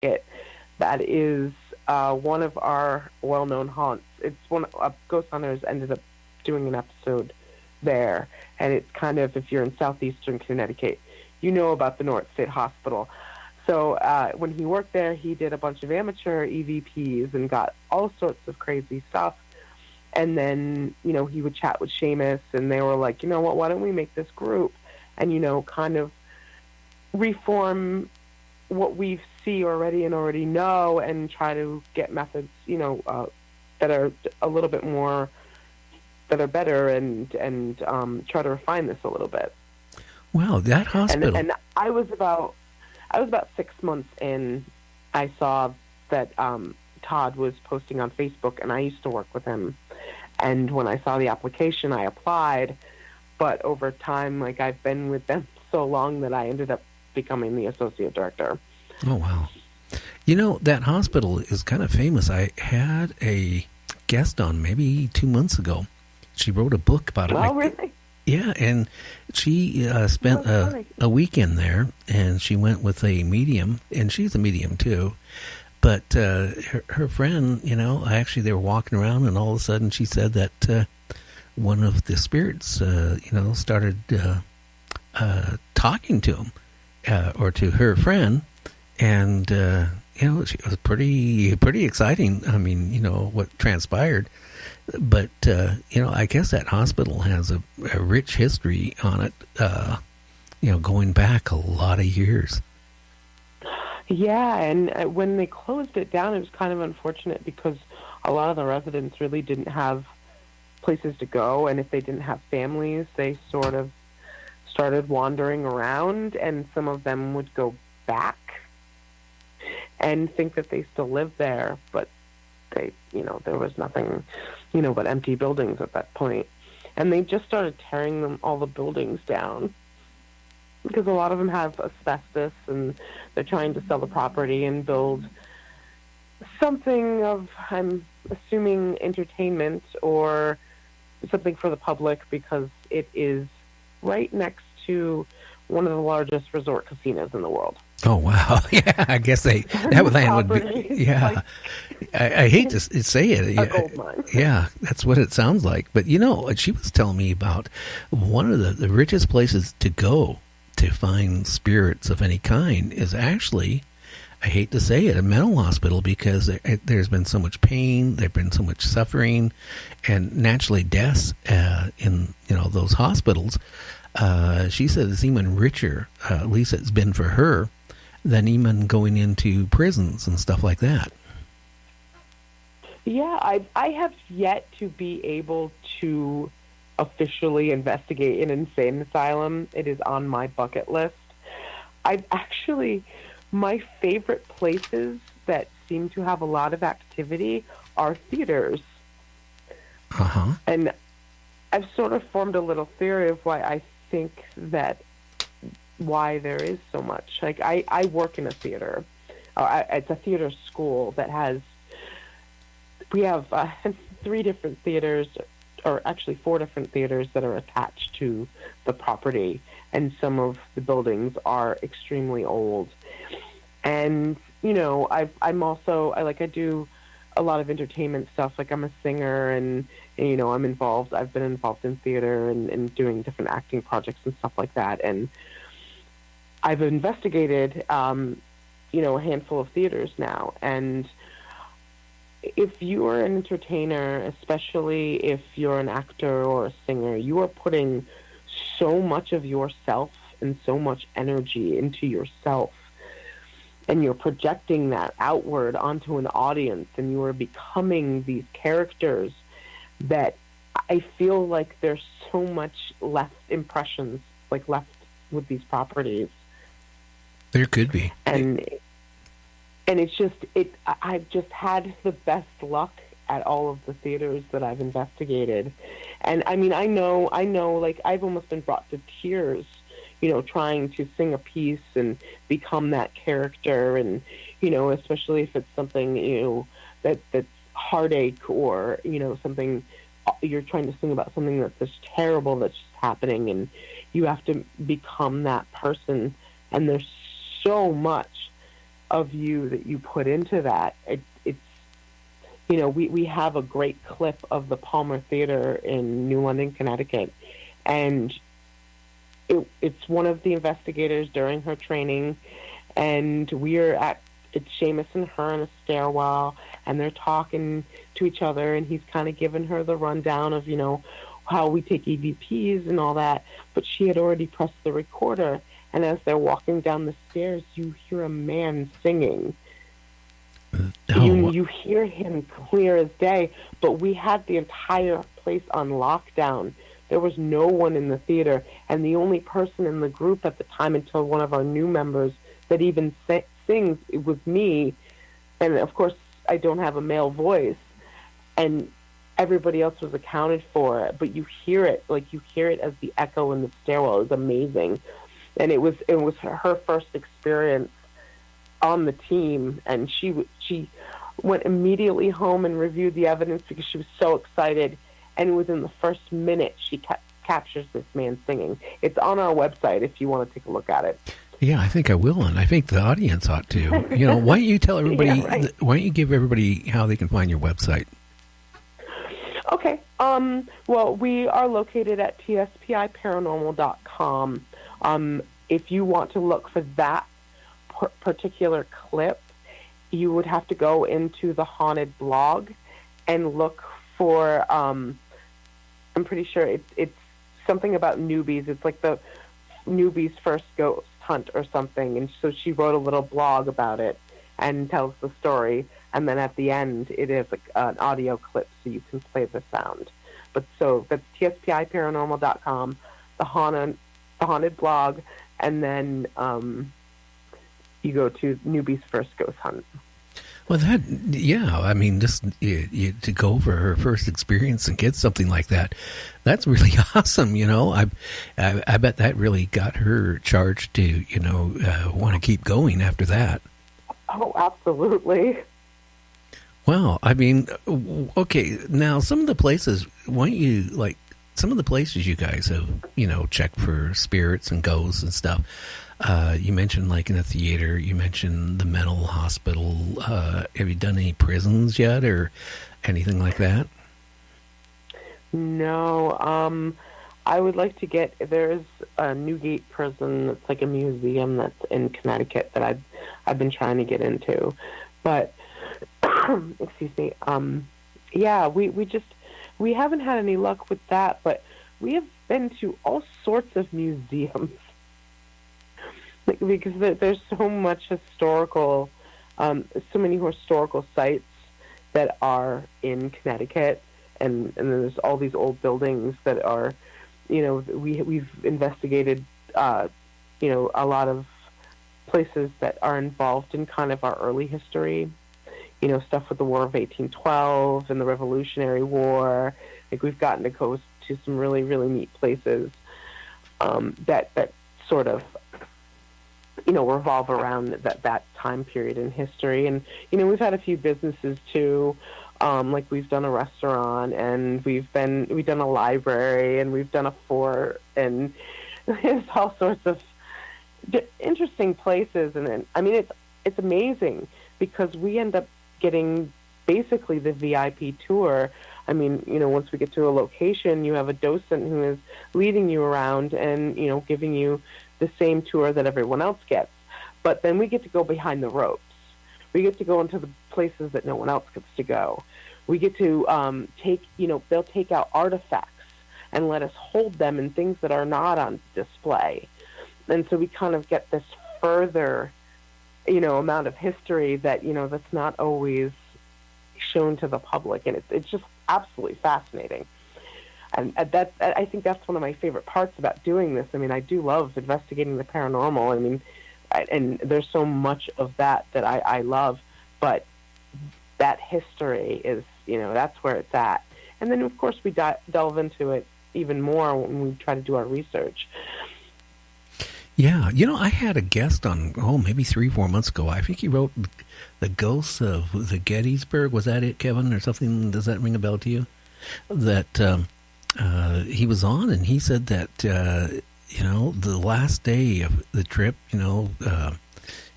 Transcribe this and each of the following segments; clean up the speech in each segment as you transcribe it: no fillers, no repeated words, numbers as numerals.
It that is one of our well-known haunts. It's one Ghost Hunters ended up doing an episode there, and it's kind of, if you're in southeastern Connecticut, you know about the North State Hospital. So when he worked there, he did a bunch of amateur EVPs and got all sorts of crazy stuff. And then, he would chat with Seamus, and they were like, you know what, why don't we make this group and, kind of reform what we see already and already know, and try to get methods, that are a little bit more, that are better, and try to refine this a little bit. Wow, that hospital. And I was about 6 months in. I saw that Todd was posting on Facebook, and I used to work with him. And when I saw the application, I applied. But over time, I've been with them so long that I ended up becoming the associate director. Oh, wow. That hospital is kind of famous. I had a guest on maybe 2 months ago. She wrote a book about it. Oh, really? Yeah, and she spent a weekend there, and she went with a medium, and she's a medium too. But her friend, actually they were walking around, and all of a sudden she said that one of the spirits, started talking to him, or to her friend, and it was pretty exciting. I mean, what transpired. But, I guess that hospital has a rich history on it, going back a lot of years. Yeah, and when they closed it down, it was kind of unfortunate because a lot of the residents really didn't have places to go, and if they didn't have families, they sort of started wandering around, and some of them would go back and think that they still lived there, but they, there was nothing, but empty buildings at that point. And they just started tearing all the buildings down because a lot of them have asbestos, and they're trying to sell the property and build something of, I'm assuming, entertainment or something for the public, because it is right next to one of the largest resort casinos in the world. Oh, wow. Yeah, I guess that land would be, yeah. I hate to say it. A gold mine. Yeah, that's what it sounds like. But, she was telling me about one of the richest places to go to find spirits of any kind is actually, I hate to say it, a mental hospital, because there's been so much pain, there's been so much suffering, and naturally deaths in, those hospitals. She said it's even richer, at least it's been for her, than even going into prisons and stuff like that. Yeah, I have yet to be able to officially investigate an insane asylum. It is on my bucket list. My favorite places that seem to have a lot of activity are theaters. Uh-huh. And I've sort of formed a little theory of why there is so much. I work in a theater. It's a theater school that has, we have 3 different theaters, or actually 4 different theaters that are attached to the property, and some of the buildings are extremely old. And, I do a lot of entertainment stuff. I'm a singer, and I've been involved in theater and doing different acting projects and stuff like that. And I've investigated, a handful of theaters now. And if you are an entertainer, especially if you're an actor or a singer, you are putting so much of yourself and so much energy into yourself. And you're projecting that outward onto an audience, and you are becoming these characters that I feel like there's so much left impressions, left with these properties. There could be. And it's just, I've just had the best luck at all of the theaters that I've investigated. And I mean, I know, I've almost been brought to tears, trying to sing a piece and become that character. And, especially if it's something, that's heartache, or, something, you're trying to sing about something that's just terrible that's just happening, and you have to become that person. And there's so much of you that you put into that. It's we have a great clip of the Palmer Theater in New London, Connecticut, and it's one of the investigators during her training, and we're at it's Seamus and her in a stairwell, and they're talking to each other, and he's kind of giving her the rundown of how we take EVPs and all that. But she had already pressed the recorder, and as they're walking down the stairs, you hear a man singing. You hear him clear as day, but we had the entire place on lockdown. There was no one in the theater, and the only person in the group at the time, until one of our new members that even sings, it was me. And of course, I don't have a male voice, and everybody else was accounted for. But you hear it as the echo in the stairwell. It was amazing, and it was her first experience on the team, and she went immediately home and reviewed the evidence because she was so excited. And within the first minute, she captures this man singing. It's on our website if you want to take a look at it. Yeah, I think I will, and I think the audience ought to. Why don't you tell everybody? Yeah, right. Why don't you give everybody how they can find your website? Okay. Well, we are located at tspiparanormal.com. If you want to look for that particular clip, you would have to go into the haunted blog and look for. I'm pretty sure it's something about newbies. It's like the newbies' first ghost hunt or something. And so she wrote a little blog about it and tells the story. And then at the end, it is an audio clip so you can play the sound. But so that's tspiparanormal.com, the haunted blog, and then you go to newbies' first ghost hunt. Well, I mean, just to go over her first experience and get something like that, that's really awesome. I bet that really got her charged to, want to keep going after that. Oh, absolutely. Well, I mean, okay, now some of the places, some of the places you guys have, checked for spirits and ghosts and stuff. You mentioned in the theater, you mentioned the mental hospital. Have you done any prisons yet or anything like that? No. I would like to there's a Newgate prison that's like a museum that's in Connecticut that I've been trying to get into. But, excuse me, yeah, we haven't had any luck with that, but we have been to all sorts of museums. Because there's so much so many historical sites that are in Connecticut, and there's all these old buildings that are, we've investigated, a lot of places that are involved in kind of our early history, stuff with the War of 1812 and the Revolutionary War. We've gotten to go to some really, really neat places that sort of revolve around that time period in history. And, we've had a few businesses too. We've done a restaurant, and we've done a library, and we've done a fort, and there's all sorts of interesting places. And it's amazing because we end up getting basically the VIP tour. Once we get to a location, you have a docent who is leading you around and, giving you the same tour that everyone else gets. But then we get to go behind the ropes. We get to go into the places that no one else gets to go. We get to they'll take out artifacts and let us hold them and things that are not on display. And so we kind of get this further, amount of history that, that's not always shown to the public. And it's just absolutely fascinating. And I think that's one of my favorite parts about doing this. I do love investigating the paranormal. And there's so much of that I love, but that history is, that's where it's at. And then, of course, we delve into it even more when we try to do our research. Yeah. I had a guest on, maybe 3-4 months ago. I think he wrote The Ghosts of the Gettysburg. Was that it, Kevin, or something? Does that ring a bell to you? That he was on, and he said that, the last day of the trip,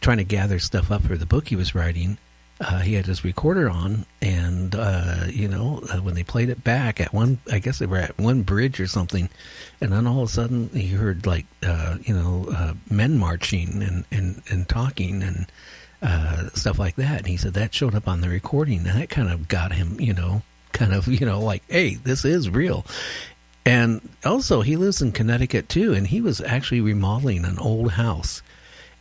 trying to gather stuff up for the book he was writing. He had his recorder on, and when they played it back at one, I guess they were at one bridge or something, and then all of a sudden he heard men marching and talking and stuff like that. And he said that showed up on the recording, and that kind of got him, like, hey, this is real. And also, he lives in Connecticut too, and he was actually remodeling an old house,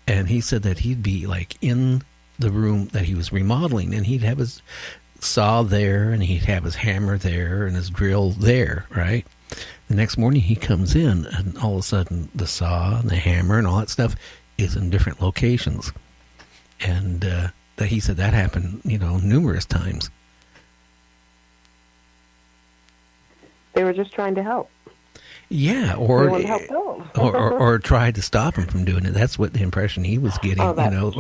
and he said that he'd be like in the room that he was remodeling, and he'd have his saw there, and he'd have his hammer there, and his drill there, right? The next morning he comes in, and all of a sudden the saw and the hammer and all that stuff is in different locations. And that he said that happened, numerous times. They were just trying to help. Yeah, or tried to stop him from doing it. That's what the impression he was getting. Oh, that's true.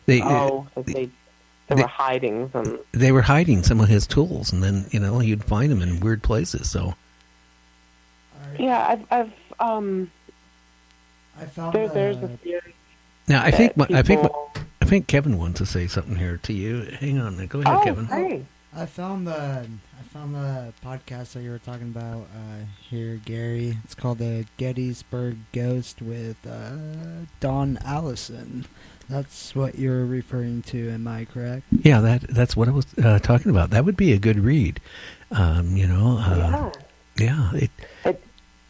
They were hiding some. They were hiding some of his tools, and then you'd find them in weird places. So. Yeah, I found. There's a theory. Now I think Kevin wants to say something here to you. Hang on, go ahead, Kevin. Hey. I found the podcast that you were talking about here, Gary. It's called the Gettysburg Ghost with Don Allison. That's what you're referring to, am I correct? Yeah, that's what I was talking about. That would be a good read. Yeah.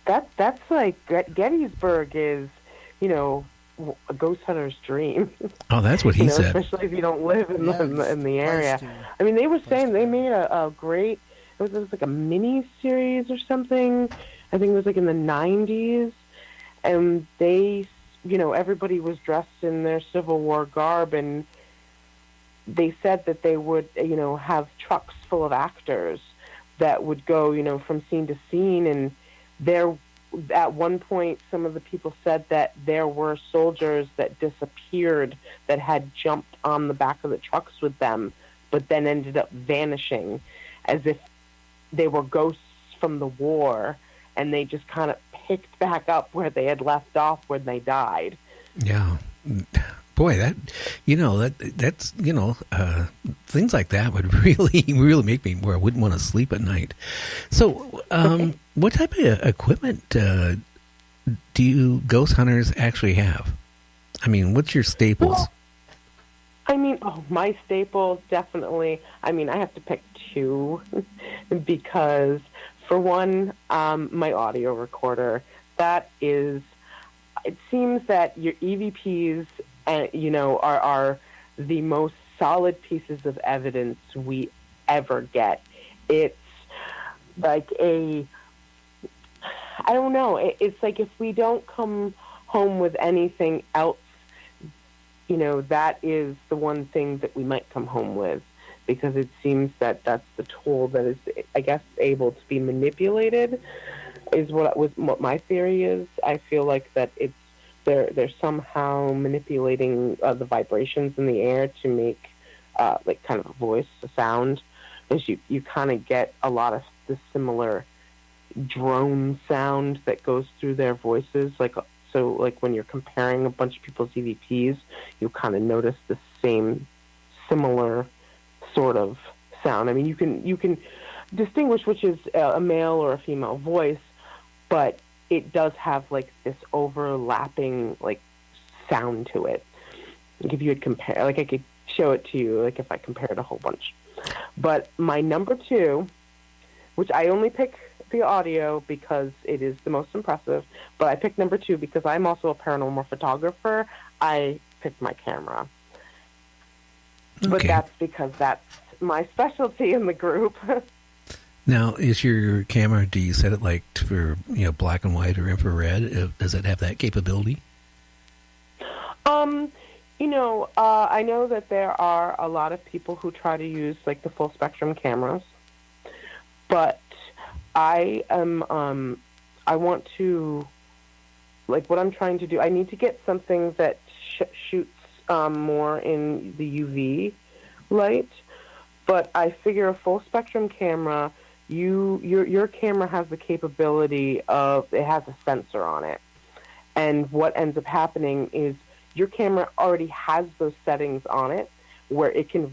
That's like Gettysburg is, a ghost hunter's dream. Oh, that's what he said. Especially if you don't live in the area. I mean, they were saying they made a great. It was like a mini series or something. I think it was like in the 90s, and they, everybody was dressed in their Civil War garb, and they said that they would, have trucks full of actors that would go, from scene to scene, and there. At one point, some of the people said that there were soldiers that disappeared that had jumped on the back of the trucks with them, but then ended up vanishing as if they were ghosts from the war, and they just kind of picked back up where they had left off when they died. Yeah. Boy, that's things like that would really make me where I wouldn't want to sleep at night. So, what type of equipment do you ghost hunters actually have? I mean, what's your staples? Well, I mean, my staples definitely. I mean, I have to pick two because, for one, my audio recorder. That is. It seems that your EVPs. Are the most solid pieces of evidence we ever get. It's like I don't know. It's like if we don't come home with anything else, that is the one thing that we might come home with, because it seems that that's the tool that is, I guess, able to be manipulated, is what my theory is. I feel like that they're somehow manipulating the vibrations in the air to make like kind of a voice, a sound, as you kind of get a lot of the similar drone sound that goes through their voices. Like when you're comparing a bunch of people's EVPs, you kind of notice the same similar sort of sound. I mean, you can distinguish which is a male or a female voice, but it does have like this overlapping like sound to it. Like if you would compare, like I could show it to you, like if I compared a whole bunch. But my number two, which I only pick the audio because it is the most impressive, but I picked number two because I'm also a paranormal photographer. I picked my camera. Okay. But that's because that's my specialty in the group. Now, is your camera, do you set it like for, black and white or infrared? Does it have that capability? I know that there are a lot of people who try to use like the full spectrum cameras, but I want to, like what I'm trying to do, I need to get something that shoots more in the UV light, but I figure a full spectrum camera, your camera has the capability of, it has a sensor on it. And what ends up happening is your camera already has those settings on it where it can